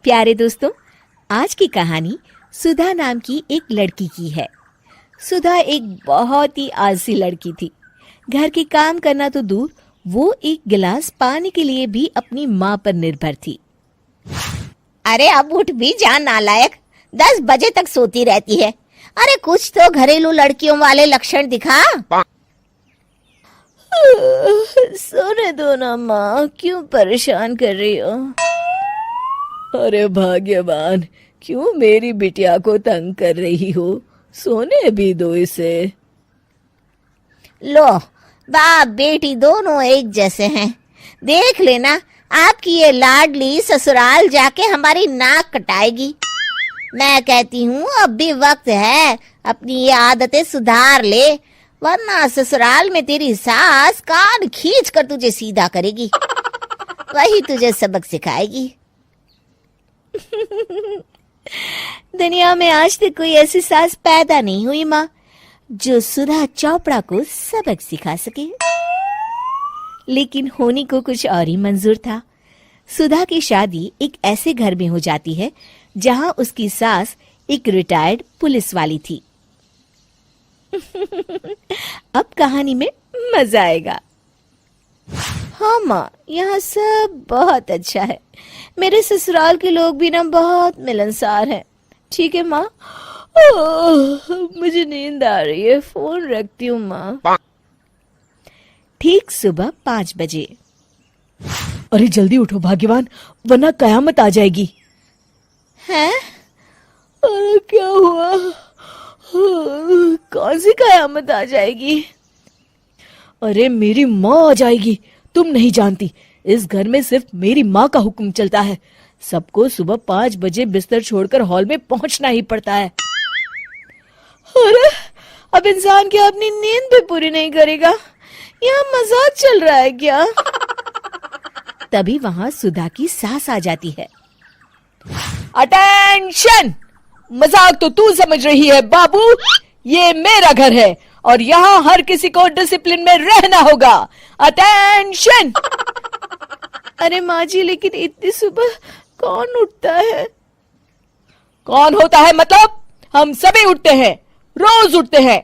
प्यारे दोस्तों, आज की कहानी सुधा नाम की एक लड़की की है। सुधा एक बहुत ही आलसी लड़की थी। घर के काम करना तो दूर, वो एक गिलास पानी के लिए भी अपनी माँ पर निर्भर थी। अरे अब उठ भी जा नालायक, 10 बजे तक सोती रहती है। अरे कुछ तो घरेलू लड़कियों वाले लक्षण दिखा। सोने दो ना माँ, क्यों परेशान कर रही हो? अरे भाग्यवान, क्यों मेरी बिटिया को तंग कर रही हो? सोने भी दो इसे। लो, बाप बेटी दोनों एक जैसे हैं। देख लेना, आपकी ये लाडली ससुराल जाके हमारी नाक कटाएगी। मैं कहती हूँ अब भी वक्त है, अपनी ये आदतें सुधार ले, वरना ससुराल में तेरी सास कान खींच कर तुझे सीधा करेगी। वही तुझे सबक सिखाएगी। दुनिया में आज तक कोई ऐसी सास पैदा नहीं हुई माँ, जो सुधा चोपड़ा को सबक सिखा सके। लेकिन होनी को कुछ और ही मंजूर था। सुधा की शादी एक ऐसे घर में हो जाती है जहां उसकी सास एक रिटायर्ड पुलिस वाली थी। अब कहानी में मजा आएगा। हाँ माँ, यहाँ सब बहुत अच्छा है। मेरे ससुराल के लोग भी ना बहुत मिलनसार हैं। ठीक है माँ, मुझे नींद आ रही है, फोन रखती हूँ माँ। ठीक सुबह 5 बजे। अरे जल्दी उठो भाग्यवान, वरना कयामत आ जाएगी। हैं? अरे क्या हुआ? कौन सी कयामत आ जाएगी? अरे मेरी माँ आ जाएगी। तुम नहीं जानती, इस घर में सिर्फ मेरी माँ का हुक्म चलता है। सबको सुबह 5 बजे बिस्तर छोड़कर हॉल में पहुंचना ही पड़ता है। अरे अब इंसान क्या अपनी नींद भी पूरी नहीं करेगा? यहाँ मजाक चल रहा है क्या? तभी वहां सुधा की सास आ जाती है। अटेंशन! मजाक तो तू समझ रही है बाबू, ये मेरा घर है और यहाँ हर किसी को डिसिप्लिन में रहना होगा। अटेंशन! अरे माँ जी, लेकिन इतनी सुबह कौन उठता है? कौन होता है मतलब? हम सभी उठते हैं, रोज उठते हैं,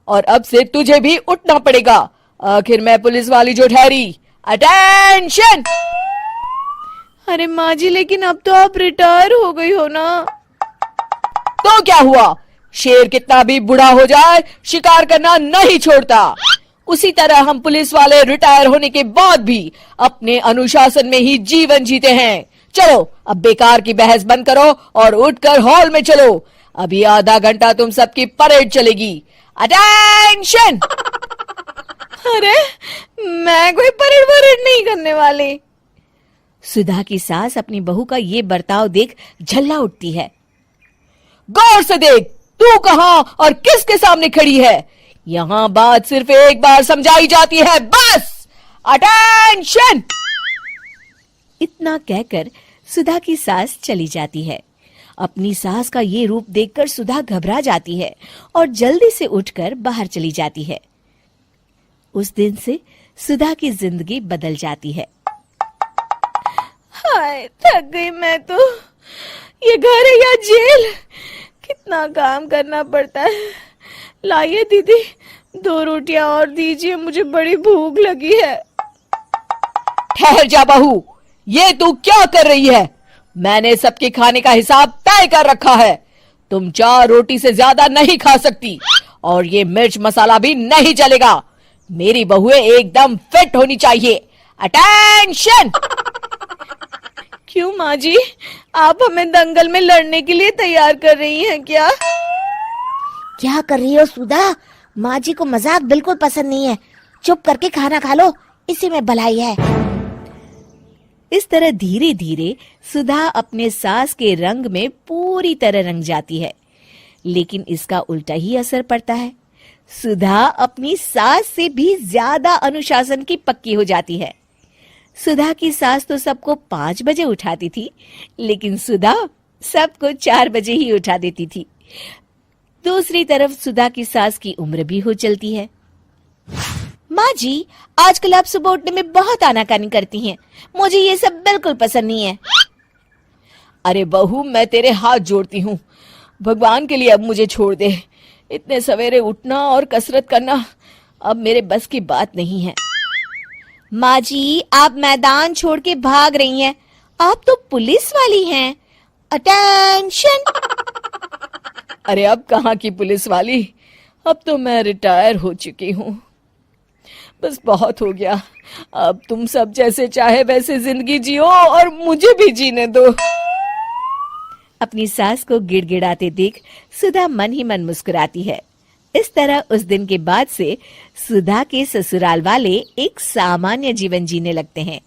और अब से तुझे भी उठना पड़ेगा। आखिर मैं पुलिस वाली जो ठहरी। अटेंशन! अरे माँ जी, लेकिन अब तो आप रिटायर हो गई हो ना। तो क्या हुआ? शेर कितना भी बूढ़ा हो जाए, शिकार करना नहीं छोड़ता। उसी तरह हम पुलिस वाले रिटायर होने के बाद भी अपने अनुशासन में ही जीवन जीते हैं। चलो अब बेकार की बहस बंद करो और उठकर हॉल में चलो। अभी आधा घंटा तुम सबकी परेड चलेगी। अटेंशन! अरे मैं कोई परेड नहीं करने वाली। सुधा की सास अपनी बहू का ये बर्ताव देख झल्ला उठती है। गौर से देख, तू कहां और किसके सामने खड़ी है? यहां बात सिर्फ एक बार समझाई जाती है, बस। अटेंशन! इतना कहकर सुधा की सास चली जाती है। अपनी सास का ये रूप देखकर सुधा घबरा जाती है और जल्दी से उठकर बाहर चली जाती है। उस दिन से सुधा की जिंदगी बदल जाती है। हाय, थक गई मैं तो। ये घर है या जेल? कितना काम करना पड़ता है। लाइए दीदी, 2 रोटियां और दीजिए, मुझे बड़ी भूख लगी है। ठहर जा बहू, ये तू क्या कर रही है? मैंने सबके खाने का हिसाब तय कर रखा है। तुम 4 रोटी से ज्यादा नहीं खा सकती और ये मिर्च मसाला भी नहीं चलेगा। मेरी बहुएं एकदम फिट होनी चाहिए। अटेंशन! क्यों माँ जी, आप हमें दंगल में लड़ने के लिए तैयार कर रही हैं क्या? क्या कर रही हो सुधा? माँ जी को मजाक बिल्कुल पसंद नहीं है। चुप करके खाना खा लो, इसी में भलाई है। इस तरह धीरे धीरे सुधा अपने सास के रंग में पूरी तरह रंग जाती है, लेकिन इसका उल्टा ही असर पड़ता है। सुधा अपनी सास से भी ज्यादा अनुशासन की पक्की हो जाती है। सुधा की सास तो सबको 5 बजे उठाती थी, लेकिन सुधा सबको 4 बजे ही उठा देती थी। दूसरी तरफ सुधा की सास की उम्र भी हो चलती है। माँ जी, आजकल आप सुबह उठने में बहुत आनाकानी करती हैं। मुझे ये सब बिल्कुल पसंद नहीं है। अरे बहू, मैं तेरे हाथ जोड़ती हूँ, भगवान के लिए अब मुझे छोड़ दे। इतने सवेरे उठना और कसरत करना अब मेरे बस की बात नहीं है। माँ जी, आप मैदान छोड़ के भाग रही हैं। आप तो पुलिस वाली हैं। अटेंशन। अरे अब कहाँ की पुलिस वाली, अब तो मैं रिटायर हो चुकी हूँ। बस बहुत हो गया, अब तुम सब जैसे चाहे वैसे जिंदगी जियो और मुझे भी जीने दो। अपनी सास को गिड़गिड़ाते देख सुधा मन ही मन मुस्कुराती है। इस तरह उस दिन के बाद से सुधा के ससुराल वाले एक सामान्य जीवन जीने लगते हैं।